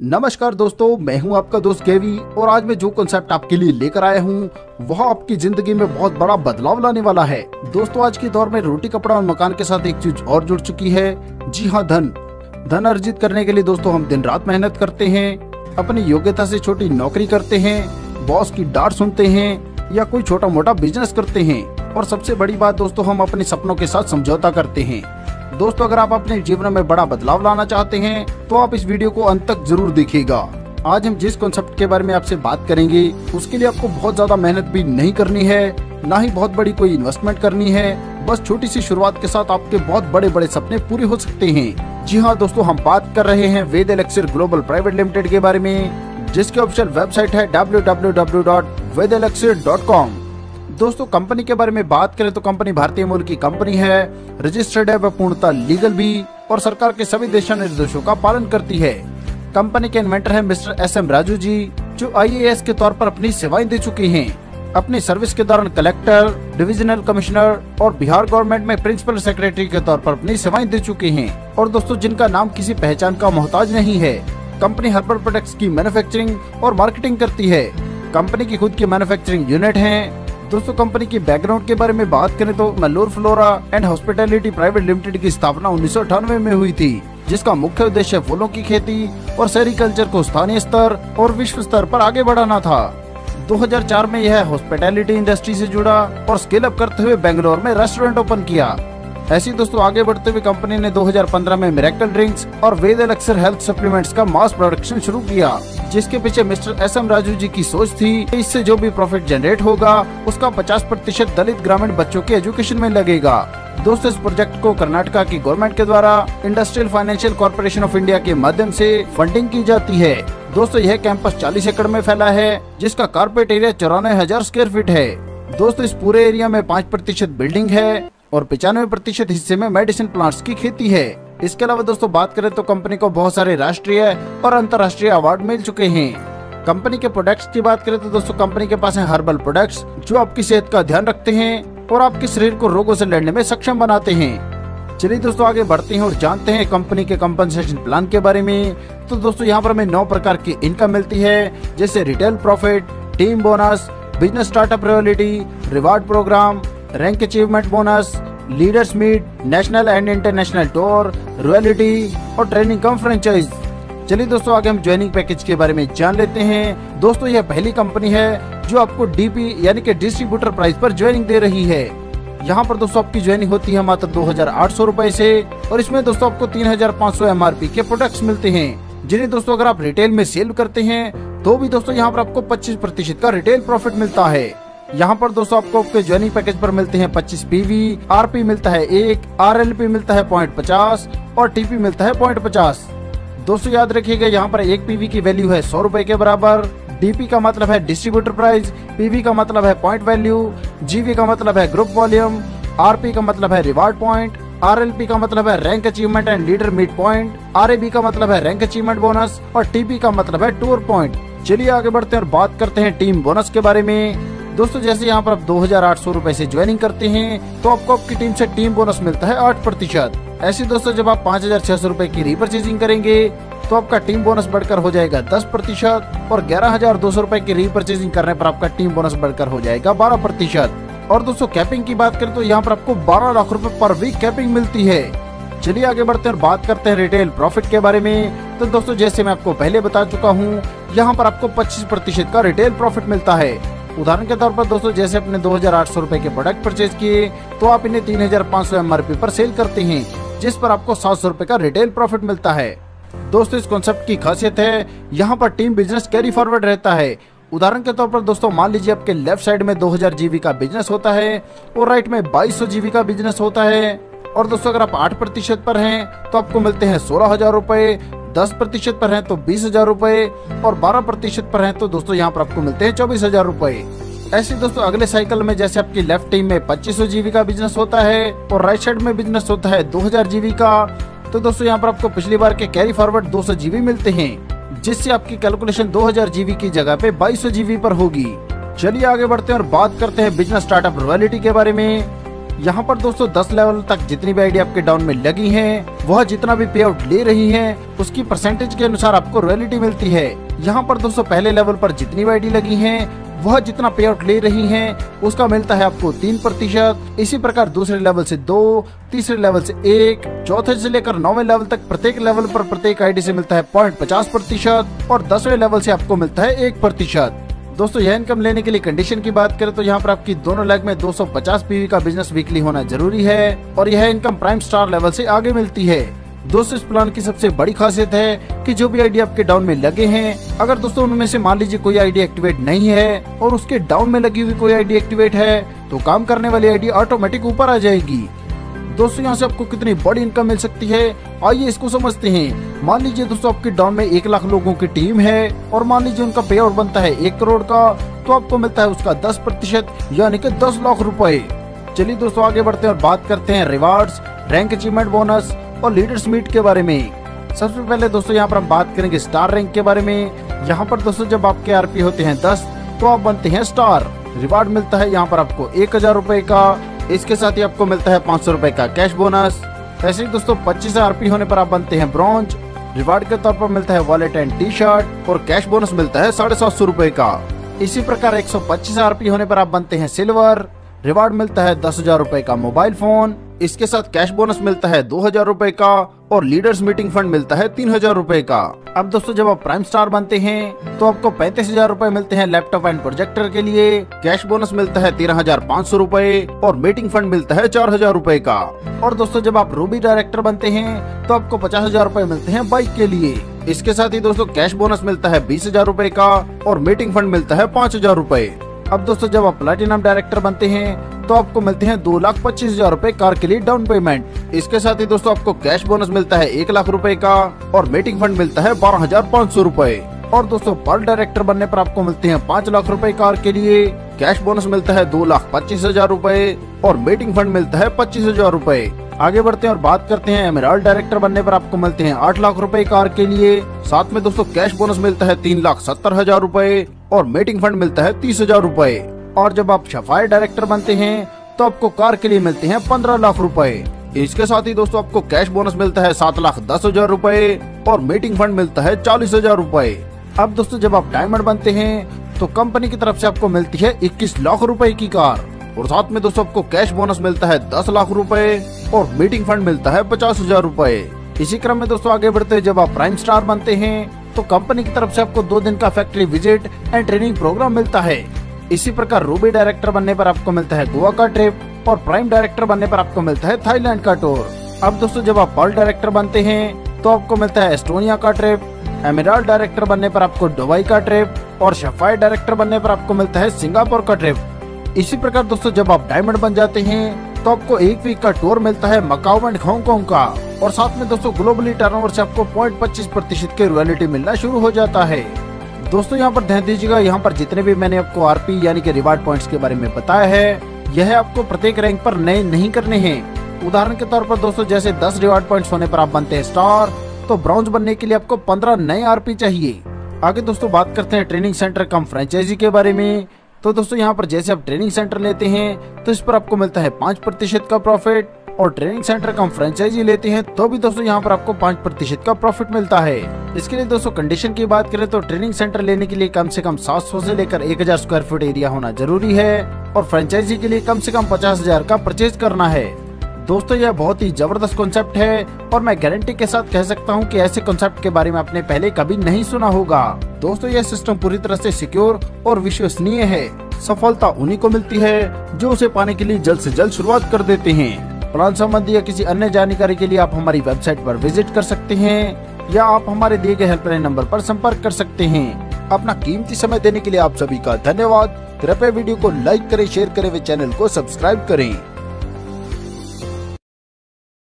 नमस्कार दोस्तों, मैं हूं आपका दोस्त केवी और आज मैं जो कॉन्सेप्ट आपके लिए लेकर आया हूं वह आपकी जिंदगी में बहुत बड़ा बदलाव लाने वाला है। दोस्तों, आज के दौर में रोटी कपड़ा और मकान के साथ एक चीज और जुड़ चुकी है। जी हाँ, धन अर्जित करने के लिए दोस्तों हम दिन रात मेहनत करते हैं, अपनी योग्यता से छोटी नौकरी करते हैं, बॉस की डांट सुनते हैं या कोई छोटा मोटा बिजनेस करते हैं और सबसे बड़ी बात दोस्तों, हम अपने सपनों के साथ समझौता करते हैं। दोस्तों, अगर आप अपने जीवन में बड़ा बदलाव लाना चाहते हैं तो आप इस वीडियो को अंत तक जरूर देखिएगा। आज हम जिस कॉन्सेप्ट के बारे में आपसे बात करेंगे उसके लिए आपको बहुत ज्यादा मेहनत भी नहीं करनी है, ना ही बहुत बड़ी कोई इन्वेस्टमेंट करनी है। बस छोटी सी शुरुआत के साथ आपके बहुत बड़े बड़े सपने पूरे हो सकते हैं। जी हाँ दोस्तों, हम बात कर रहे हैं वेद एलेक्सिर ग्लोबल प्राइवेट लिमिटेड के बारे में, जिसकी ऑफिशियल वेबसाइट है www.vedelexir.com। दोस्तों, कंपनी के बारे में बात करें तो कंपनी भारतीय मूल की कंपनी है, रजिस्टर्ड है व पूर्णतः लीगल भी और सरकार के सभी दिशा निर्देशों का पालन करती है। कंपनी के इन्वेंटर है मिस्टर SM राजू जी, जो IAS के तौर पर अपनी सेवाएं दे चुके हैं। अपनी सर्विस के दौरान कलेक्टर, डिविजनल कमिश्नर और बिहार गवर्नमेंट में प्रिंसिपल सेक्रेटरी के तौर पर अपनी सेवाएं दे चुके हैं। और दोस्तों, जिनका नाम किसी पहचान का मोहताज नहीं है। कंपनी हर्बल प्रोडक्ट्स की मैन्युफैक्चरिंग और मार्केटिंग करती है। कंपनी की खुद की मैन्युफैक्चरिंग यूनिट है। दोस्तों, कंपनी की बैकग्राउंड के बारे में बात करें तो मैलोर flora and hospitality private limited की स्थापना 1998 में हुई थी, जिसका मुख्य उद्देश्य फूलों की खेती और सेरिकल्चर को स्थानीय स्तर और विश्व स्तर पर आगे बढ़ाना था। 2004 में यह हॉस्पिटैलिटी इंडस्ट्री से जुड़ा और स्केल अप करते हुए बेंगलोर में रेस्टोरेंट ओपन किया। ऐसी दोस्तों आगे बढ़ते हुए कंपनी ने 2015 में मिरेकल ड्रिंक्स और वेद एलेक्सिर हेल्थ सप्लीमेंट्स का मास प्रोडक्शन शुरू किया, जिसके पीछे मिस्टर SM राजू जी की सोच थी। इससे जो भी प्रॉफिट जनरेट होगा उसका 50% दलित ग्रामीण बच्चों के एजुकेशन में लगेगा। दोस्तों, इस प्रोजेक्ट को कर्नाटका की गवर्नमेंट के द्वारा industrial financial corporation of India के माध्यम से फंडिंग की जाती है। दोस्तों, यह कैंपस 40 एकड़ में फैला है, जिसका कारपेट एरिया 94,000 स्क्वायर फीट है। दोस्तों, इस पूरे एरिया में 5% बिल्डिंग है और 95% हिस्से में मेडिसिन प्लांट्स की खेती है। इसके अलावा दोस्तों बात करें तो कंपनी को बहुत सारे राष्ट्रीय और अंतर्राष्ट्रीय अवार्ड मिल चुके हैं। कंपनी के प्रोडक्ट्स की बात करें तो दोस्तों कंपनी के पास है हर्बल प्रोडक्ट्स, जो आपकी सेहत का ध्यान रखते हैं और आपके शरीर को रोगों से लड़ने में सक्षम बनाते हैं। चलिए दोस्तों आगे बढ़ते हैं और जानते हैं कंपनी के कंपनसेशन प्लान के बारे में। तो दोस्तों, यहाँ पर हमें 9 प्रकार की इनकम मिलती है, जैसे retail profit, team bonus, business startup royalty, reward program, rank achievement bonus, leaders meet, national and international tour, royalty और ट्रेनिंग कम फ्रेंचाइज। चलिए दोस्तों आगे हम ज्वाइनिंग पैकेज के बारे में जान लेते हैं। दोस्तों, यह पहली कंपनी है जो आपको DP यानी कि डिस्ट्रीब्यूटर प्राइस पर ज्वाइनिंग दे रही है। यहाँ पर दोस्तों आपकी ज्वाइनिंग होती है मात्र 2,800 रुपए से और इसमें दोस्तों आपको 3,500 MRP के प्रोडक्ट्स मिलते हैं, जिन्हें दोस्तों अगर आप रिटेल में सेल करते हैं तो भी दोस्तों यहाँ पर आपको 25% का रिटेल प्रॉफिट मिलता है। यहाँ पर दोस्तों आपको आपके ज्वाइनिंग पैकेज पर मिलते हैं 25 PV, RP मिलता है 1, RLP मिलता है 0.50 और TP मिलता है 0.50। दोस्तों याद रखिएगा, यहाँ पर 1 PV की वैल्यू है 100 रुपए के बराबर। DP का मतलब है डिस्ट्रीब्यूटर प्राइस, PV का मतलब है पॉइंट वैल्यू, GV का मतलब है ग्रुप वॉल्यूम, RP का मतलब है रिवार्ड पॉइंट, RLP का मतलब है rank achievement and leader meet point, RAB का मतलब है रैंक अचीवमेंट बोनस और TP का मतलब है टूर पॉइंट। चलिए आगे बढ़ते हैं और बात करते हैं टीम बोनस के बारे में। दोस्तों, जैसे यहाँ पर आप 2,800 रुपए से ज्वाइनिंग करते हैं तो आपको आपकी टीम से टीम बोनस मिलता है 8%। ऐसे दोस्तों जब आप 5,600 रुपए की रीपर्चेजिंग करेंगे तो आपका टीम बोनस बढ़कर हो जाएगा 10% और 11,200 रुपए की रीपर्चेजिंग करने पर आपका टीम बोनस बढ़कर हो जाएगा 12%। और दोस्तों कैपिंग की बात करें तो यहाँ पर आपको 12 लाख रुपए पर वीक कैपिंग मिलती है। चलिए आगे बढ़ते हैं और बात करते हैं रिटेल प्रॉफिट के बारे में। तो दोस्तों, जैसे मैं आपको पहले बता चुका हूँ, यहाँ पर आपको 25% का रिटेल प्रॉफिट मिलता है। उदाहरण के तौर पर दोस्तों, जैसे अपने 2,800 रुपए के प्रोडक्ट परचेज किए तो आप इन्हें 3,500 MRP पर सेल करते हैं, जिस पर आपको 700 रुपए का रिटेल प्रॉफिट मिलता है। दोस्तों, इस कॉन्सेप्ट की खासियत है यहाँ पर टीम बिजनेस कैरी फॉरवर्ड रहता है। उदाहरण के तौर पर दोस्तों मान लीजिए आपके लेफ्ट साइड में 2,000 GB का बिजनेस होता है और राइट में 2,200 GB का बिजनेस होता है। और दोस्तों अगर आप 8% पर हैं तो आपको मिलते हैं 16,000 रुपए, 10% पर हैं तो 20,000 रुपए और 12% पर हैं तो दोस्तों यहाँ पर आपको मिलते हैं 24,000 रुपए। ऐसे दोस्तों अगले साइकिल में जैसे आपकी लेफ्ट टीम में 2,500 GB का बिजनेस होता है और राइट साइड में बिजनेस होता है 2,000 GB का, तो दोस्तों यहाँ पर आपको पिछली बार के कैरी फॉरवर्ड 200 GB मिलते हैं, जिससे आपकी कैलकुलेशन 2,000 GB की जगह पे 2,200 GB पर होगी। चलिए आगे बढ़ते हैं और बात करते हैं बिजनेस स्टार्टअप रॉयल्टी के बारे में। यहाँ पर दोस्तों 10 लेवल तक जितनी भी आईडी आपके डाउन में लगी हैं, वह जितना भी पे आउट ले रही हैं, उसकी परसेंटेज के अनुसार आपको रॉयल्टी मिलती है। यहाँ पर दोस्तों पहले लेवल पर जितनी भी आईडी लगी हैं, वह जितना पे आउट ले रही हैं, उसका मिलता है आपको 3%। इसी प्रकार दूसरे लेवल से 2, तीसरे लेवल से 1, चौथे से लेकर 9वें लेवल तक प्रत्येक लेवल पर प्रत्येक आईडी से मिलता है 0.50% और 10वें लेवल से आपको मिलता है 1%। दोस्तों यह इनकम लेने के लिए कंडीशन की बात करें तो यहाँ पर आपकी दोनों लेग में 250 पीवी का बिजनेस वीकली होना जरूरी है और यह इनकम प्राइम स्टार लेवल से आगे मिलती है। दोस्तों इस प्लान की सबसे बड़ी खासियत है कि जो भी आईडी आपके डाउन में लगे हैं, अगर दोस्तों उनमें से मान लीजिए कोई आईडी एक्टिवेट नहीं है और उसके डाउन में लगी हुई कोई आईडी एक्टिवेट है, तो काम करने वाली आईडी ऑटोमेटिक ऊपर आ जाएगी। दोस्तों यहाँ से आपको कितनी बड़ी इनकम मिल सकती है, आइए इसको समझते हैं। मान लीजिए दोस्तों आपके डाउन में 1 लाख लोगों की टीम है और मान लीजिए उनका पे आउट बनता है 1 करोड़ का, तो आपको मिलता है उसका 10% यानी कि 10 लाख रुपए। चलिए दोस्तों आगे बढ़ते हैं और बात करते हैं रिवार्ड्स, रैंक अचीवमेंट बोनस और लीडर्स मीट के बारे में। सबसे पहले दोस्तों यहाँ पर हम बात करेंगे स्टार रैंक के बारे में। यहाँ पर दोस्तों जब आपके आरपी होते हैं 10 तो आप बनते हैं स्टार। रिवार्ड मिलता है यहाँ पर आपको 1000 रुपए का, इसके साथ ही आपको मिलता है 500 रुपए का कैश बोनस। ऐसे ही दोस्तों 25 आरपी होने पर आप बनते हैं ब्रॉन्ज। रिवार्ड के तौर पर मिलता है वॉलेट एंड टी शर्ट और कैश बोनस मिलता है 750 रुपए का। इसी प्रकार 125 आरपी होने पर आप बनते हैं सिल्वर। रिवार्ड मिलता है 10,000 रुपए का मोबाइल फोन, इसके साथ कैश बोनस मिलता है 2000 रुपए का और लीडर्स मीटिंग फंड मिलता है 3000 रुपए का। अब दोस्तों जब आप प्राइम स्टार बनते हैं तो आपको 35,000 रुपए मिलते हैं लैपटॉप एंड प्रोजेक्टर के लिए, कैश बोनस मिलता है 13,500 रुपए और मीटिंग फंड मिलता है 4000 रुपए का। और दोस्तों जब आप रूबी डायरेक्टर बनते हैं तो आपको 50,000 रुपए मिलते हैं बाइक के लिए। इसके साथ ही दोस्तों कैश बोनस मिलता है 20,000 रुपए का और मीटिंग फंड मिलता है 5,000 रुपए। अब दोस्तों जब आप प्लैटिनम डायरेक्टर बनते हैं तो आपको मिलते हैं 2,25,000 रुपए कार के लिए डाउन पेमेंट। इसके साथ ही दोस्तों आपको कैश बोनस मिलता है 1 लाख रुपए का और मीटिंग फंड मिलता है 12,500 रुपए। और दोस्तों पर्ल डायरेक्टर बनने पर आपको मिलते हैं 5 लाख रुपए कार के लिए, कैश बोनस मिलता है 2,25,000 रुपए और मीटिंग फंड मिलता है 25,000 रुपए। आगे बढ़ते हैं और बात करते हैं एमराल्ड डायरेक्टर बनने पर आपको मिलते हैं 8 लाख रुपए कार के लिए, साथ में दोस्तों कैश बोनस मिलता है 3,70,000 रुपए और मीटिंग फंड मिलता है 30,000 रुपए। और जब आप सफायर डायरेक्टर बनते हैं तो आपको कार के लिए मिलते हैं 15 लाख रुपए। इसके साथ ही दोस्तों आपको कैश बोनस मिलता है 7,10,000 रुपए और मीटिंग फंड मिलता है 40,000 रुपए। अब दोस्तों जब आप डायमंड बनते हैं तो कंपनी की तरफ से आपको मिलती है 21 लाख रुपए की कार और साथ में दोस्तों आपको कैश बोनस मिलता है 10 लाख रुपए और मीटिंग फंड मिलता है 50,000 रुपए। इसी क्रम में दोस्तों आगे बढ़ते हैं, जब आप प्राइम स्टार बनते हैं तो कंपनी की तरफ से आपको 2 दिन का factory visit and training program मिलता है। इसी प्रकार रूबी डायरेक्टर बनने पर आपको मिलता है गोवा का ट्रिप और प्राइम डायरेक्टर बनने पर आपको मिलता है थाईलैंड का टूर। अब दोस्तों जब आप पर्ल डायरेक्टर बनते हैं तो आपको मिलता है एस्टोनिया का ट्रिप, एमराल्ड डायरेक्टर बनने पर आपको दुबई का ट्रिप और सफायर डायरेक्टर बनने पर आपको मिलता है सिंगापुर का ट्रिप। इसी प्रकार दोस्तों जब आप डायमंड बन जाते हैं तो आपको 1 वीक का टूर मिलता है मकाओ एंड हांगकांग का और साथ में दोस्तों ग्लोबली टर्नओवर से आपको 0.25% के रॉयल्टी मिलना शुरू हो जाता है। दोस्तों यहाँ पर ध्यान दीजिएगा, यहाँ पर जितने भी मैंने आपको आरपी यानी कि रिवार्ड पॉइंट्स के बारे में बताया है, यह आपको प्रत्येक रैंक पर नए नहीं करने हैं। उदाहरण के तौर पर दोस्तों जैसे 10 रिवार्ड पॉइंट्स होने पर आप बनते हैं स्टार, तो ब्रॉन्ज बनने के लिए आपको 15 नए आरपी चाहिए। आगे दोस्तों बात करते हैं ट्रेनिंग सेंटर कम फ्रेंचाइजी के बारे में। तो दोस्तों यहाँ पर जैसे आप ट्रेनिंग सेंटर लेते हैं तो इस पर आपको मिलता है 5% का प्रॉफिट और ट्रेनिंग सेंटर कम फ्रेंचाइजी लेते हैं तो भी दोस्तों यहाँ पर आपको 5% का प्रॉफिट मिलता है। इसके लिए दोस्तों कंडीशन की बात करें तो ट्रेनिंग सेंटर लेने के लिए कम से कम 700 से लेकर 1000 स्क्वायर फीट एरिया होना जरूरी है और फ्रेंचाइजी के लिए कम से कम 50,000 का परचेज करना है। दोस्तों यह बहुत ही जबरदस्त कॉन्सेप्ट है और मैं गारंटी के साथ कह सकता हूं कि ऐसे कॉन्सेप्ट के बारे में आपने पहले कभी नहीं सुना होगा। दोस्तों यह सिस्टम पूरी तरह से सिक्योर और विश्वसनीय है। सफलता उन्हीं को मिलती है जो उसे पाने के लिए जल्द से जल्द शुरुआत कर देते हैं। प्लान संबंधी या किसी अन्य जानकारी के लिए आप हमारी वेबसाइट पर विजिट कर सकते हैं या आप हमारे दिए गए हेल्पलाइन नंबर पर संपर्क कर सकते हैं। अपना कीमती समय देने के लिए आप सभी का धन्यवाद। कृपया वीडियो को लाइक करें, शेयर करें व चैनल को सब्सक्राइब करें।